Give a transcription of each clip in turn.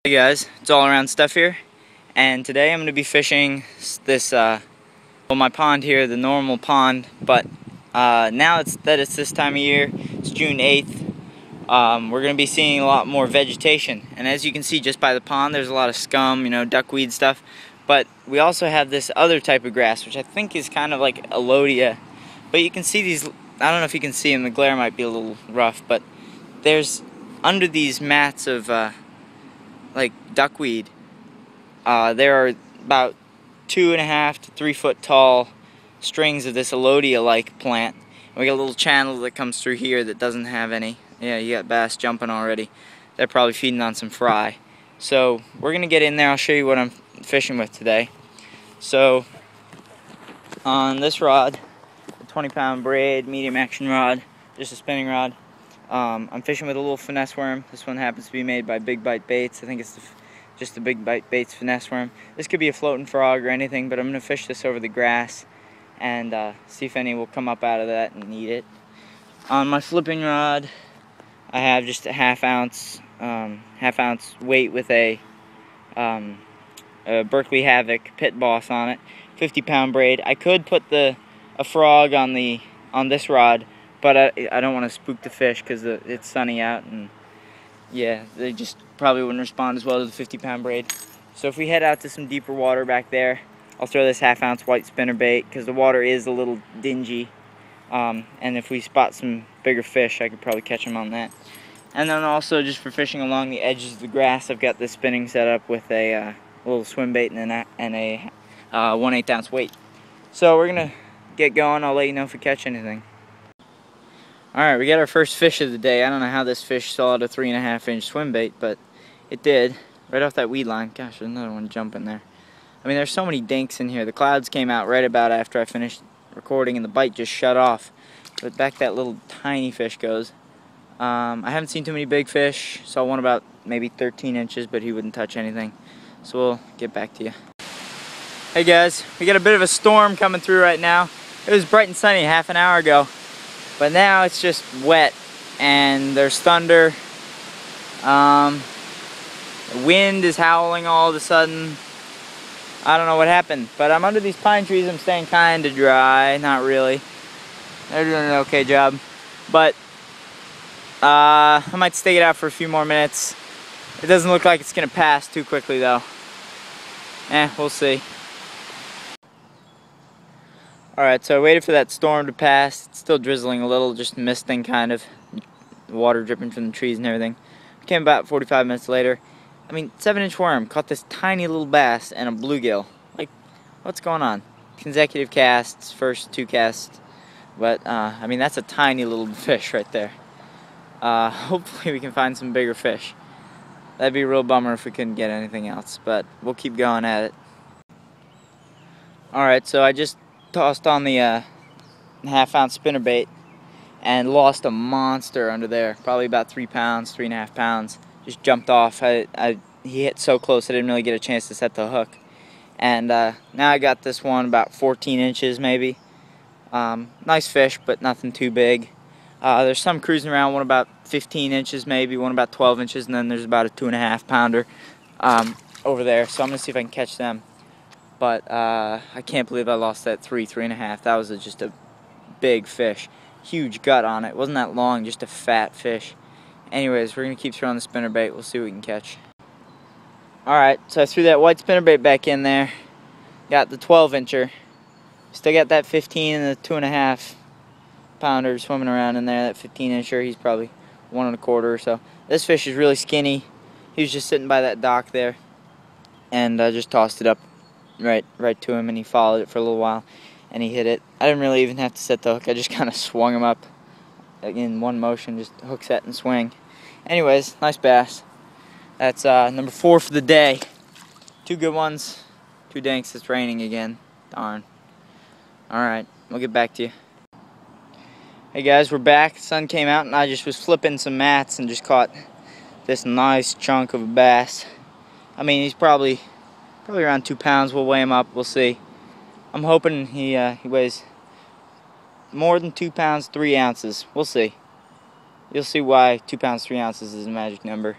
Hey guys, it's all around stuff here, and today I'm going to be fishing this, my pond here, the normal pond, but now it's this time of year, it's June 8th, we're going to be seeing a lot more vegetation, and as you can see just by the pond there's a lot of scum, duckweed stuff, but we also have this other type of grass, which I think is kind of like Alodia, but you can see these, I don't know if you can see them, the glare might be a little rough, but there's under these mats of like duckweed, there are about 2.5 to 3 foot tall strings of this Alodia-like plant. And we got a little channel that comes through here that doesn't have any. Yeah, you got bass jumping already. They're probably feeding on some fry. So we're gonna get in there. I'll show you what I'm fishing with today. So on this rod, a 20-pound braid medium action rod, just a spinning rod. I'm fishing with a little finesse worm. This one happens to be made by Big Bite Baits. I think it's just the Big Bite Baits finesse worm. This could be a floating frog or anything, but I'm going to fish this over the grass and see if any will come up out of that and eat it. On my flipping rod, I have just a half ounce weight with a Berkeley Havoc Pit Boss on it, 50-pound braid. I could put a frog on this rod, but I don't want to spook the fish because it's sunny out, and yeah, they just probably wouldn't respond as well to the 50-pound braid. So if we head out to some deeper water back there, I'll throw this half-ounce white spinnerbait because the water is a little dingy, and if we spot some bigger fish, I could probably catch them on that. And then also just for fishing along the edges of the grass, I've got this spinning set up with a little swim bait and a 1/8 ounce weight. So we're gonna get going. I'll let you know if we catch anything. Alright, we got our first fish of the day. I don't know how this fish saw a 3.5-inch swim bait, but it did. Right off that weed line. Gosh, there's another one jumping there. I mean, there's so many dinks in here. The clouds came out right about after I finished recording and the bite just shut off. But back that little tiny fish goes. I haven't seen too many big fish. Saw one about maybe 13 inches, but he wouldn't touch anything. So we'll get back to you. Hey guys, we got a bit of a storm coming through right now. It was bright and sunny half an hour ago. But now it's just wet and there's thunder. The wind is howling all of a sudden. I don't know what happened, but I'm under these pine trees. I'm staying kind of dry. Not really. They're doing an okay job. But I might stake it out for a few more minutes. It doesn't look like it's going to pass too quickly though. We'll see. Alright, so I waited for that storm to pass. It's still drizzling a little, just misting kind of. The water dripping from the trees and everything. Came about 45 minutes later. I mean, 7-inch worm caught this tiny little bass and a bluegill. Like, what's going on? Consecutive casts, first 2 casts. But, I mean, that's a tiny little fish right there. Hopefully we can find some bigger fish. That'd be a real bummer if we couldn't get anything else, but we'll keep going at it. Alright, so I just tossed on the half-ounce spinnerbait and lost a monster under there, probably about 3 pounds, 3.5 pounds. Just jumped off. He hit so close I didn't really get a chance to set the hook. And now I got this one about 14 inches maybe. Nice fish, but nothing too big. There's some cruising around, one about 15 inches maybe, one about 12 inches, and then there's about a 2.5 pounder over there. So I'm gonna see if I can catch them. But I can't believe I lost that 3.5. That was just a big fish. Huge gut on it. It wasn't that long, just a fat fish. Anyways, we're going to keep throwing the spinnerbait. We'll see what we can catch. Alright, so I threw that white spinnerbait back in there. Got the 12-incher. Still got that 15 and the 2.5 pounder swimming around in there. That 15-incher, he's probably 1 1/4 or so. This fish is really skinny. He was just sitting by that dock there. And I just tossed it up right to him, and he followed it for a little while and he hit it. I didn't really even have to set the hook. I just kind of swung him up in one motion, just hook set and swing. Anyways, nice bass. That's number 4 for the day. 2 good ones, 2 dinks. It's raining again. Darn. Alright, we'll get back to you. Hey guys, we're back. The sun came out and I just was flipping some mats and just caught this nice chunk of a bass. I mean, he's probably around 2 pounds. We'll weigh him up. We'll see. I'm hoping he weighs more than 2 pounds 3 ounces. We'll see. You'll see why 2 pounds 3 ounces is a magic number.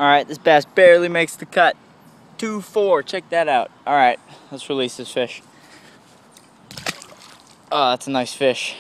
Alright, this bass barely makes the cut. 2-4, check that out. Alright, let's release this fish. Oh, that's a nice fish.